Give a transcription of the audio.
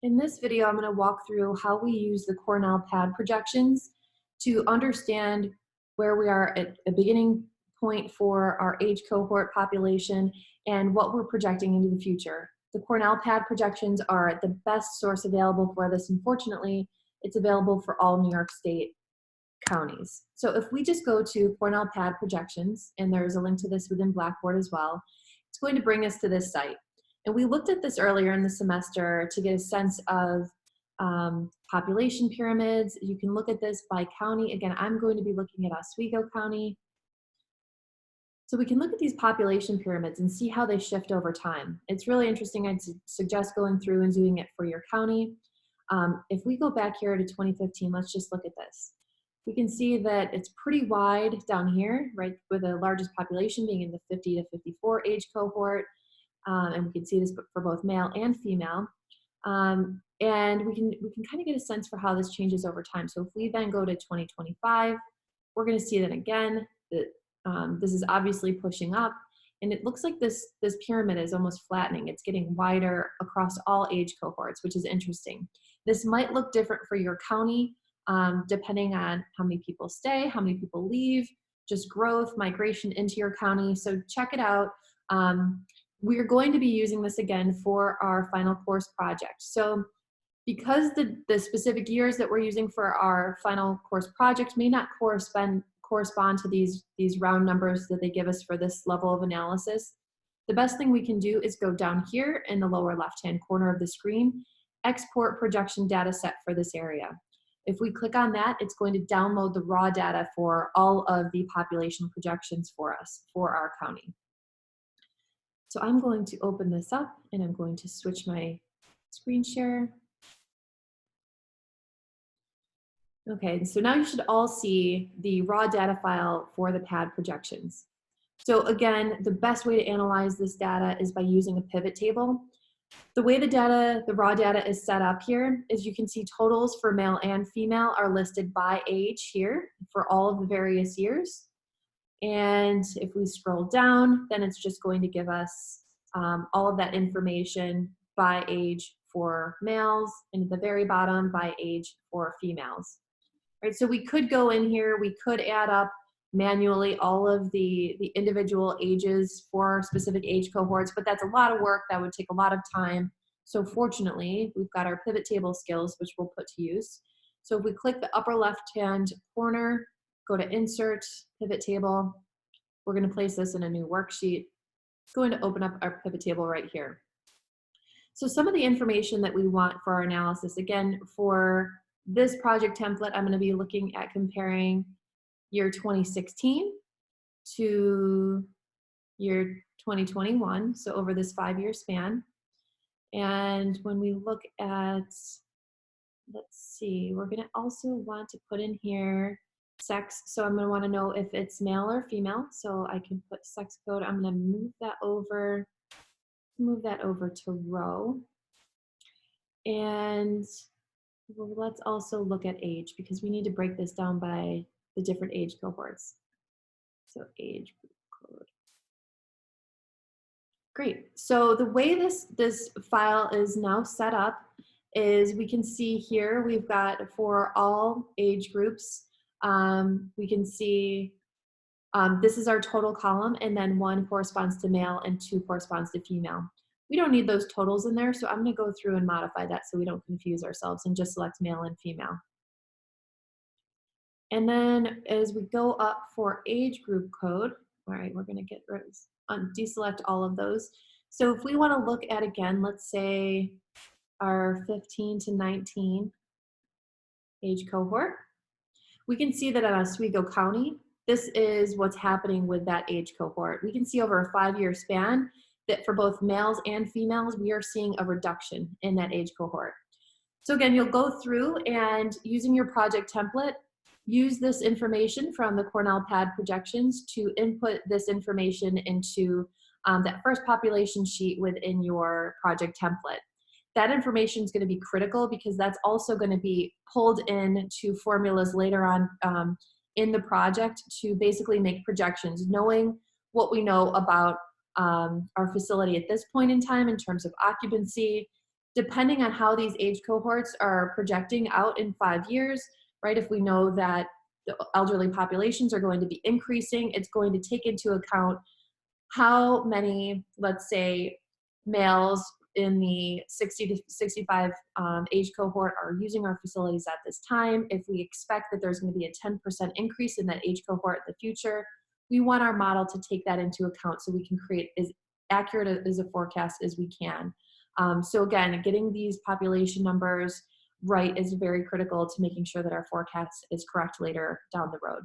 In this video, I'm going to walk through how we use the Cornell PAD projections to understand where we are at a beginning point for our age cohort population and what we're projecting into the future. The Cornell PAD projections are the best source available for this. Unfortunately, it's available for all New York State counties. So if we just go to Cornell PAD projections, and there's a link to this within Blackboard as well, it's going to bring us to this site. And we looked at this earlier in the semester to get a sense of population pyramids. You can look at this by county. Again, I'm going to be looking at Oswego County. So we can look at these population pyramids and see how they shift over time. It's really interesting. I'd suggest going through and doing it for your county. If we go back here to 2015, let's just look at this. We can see that it's pretty wide down here, right, with the largest population being in the 50 to 54 age cohort. And we can see this for both male and female. And we can kind of get a sense for how this changes over time. So if we then go to 2025, we're going to see that again, that this is obviously pushing up. And it looks like this pyramid is almost flattening. It's getting wider across all age cohorts, which is interesting. This might look different for your county, depending on how many people stay, how many people leave, just growth, migration into your county. So check it out. We're going to be using this again for our final course project. So because the specific years that we're using for our final course project may not correspond to these round numbers that they give us for this level of analysis, the best thing we can do is go down here in the lower left-hand corner of the screen, export projection data set for this area. If we click on that, it's going to download the raw data for all of the population projections for us, for our county. So I'm going to open this up and I'm going to switch my screen share. Okay, so now you should all see the raw data file for the PAD projections. So again, the best way to analyze this data is by using a pivot table. The way the raw data is set up here is you can see totals for male and female are listed by age here for all of the various years. And if we scroll down, then it's just going to give us all of that information by age for males, and at the very bottom by age for females. Right, so we could go in here, we could add up manually all of the individual ages for specific age cohorts, but that's a lot of work. That would take a lot of time. So fortunately, we've got our pivot table skills, which we'll put to use. So if we click the upper left-hand corner, go to Insert, Pivot Table, we're going to place this in a new worksheet. It's going to open up our pivot table right here. So some of the information that we want for our analysis, again, for this project template, I'm going to be looking at comparing year 2016 to year 2021, so over this 5-year span. And when we look at, let's see, we're going to also want to put in here sex. So I'm going to want to know if it's male or female. So I can put sex code. I'm going to move that over to row. And well, let's also look at age, because we need to break this down by the different age cohorts. So age code. Great. So the way this file is now set up is we can see here we've got for all age groups, we can see this is our total column, and then 1 corresponds to male and 2 corresponds to female. We don't need those totals in there, so I'm going to go through and modify that so we don't confuse ourselves and just select male and female. And then as we go up for age group code, all right, we're going to deselect all of those. So if we want to look at, again, let's say our 15 to 19 age cohort, we can see that at Oswego County, this is what's happening with that age cohort. We can see over a 5-year span that for both males and females, we are seeing a reduction in that age cohort. So again, you'll go through and using your project template, use this information from the Cornell PAD projections to input this information into that first population sheet within your project template. That information is going to be critical because that's also going to be pulled into formulas later on in the project to basically make projections, knowing what we know about our facility at this point in time in terms of occupancy, depending on how these age cohorts are projecting out in 5 years, right? If we know that the elderly populations are going to be increasing, it's going to take into account how many, let's say, males in the 60 to 65 age cohort are using our facilities at this time. If we expect that there's going to be a 10% increase in that age cohort in the future, we want our model to take that into account so we can create as accurate as a forecast as we can. So again, getting these population numbers right is very critical to making sure that our forecast is correct later down the road.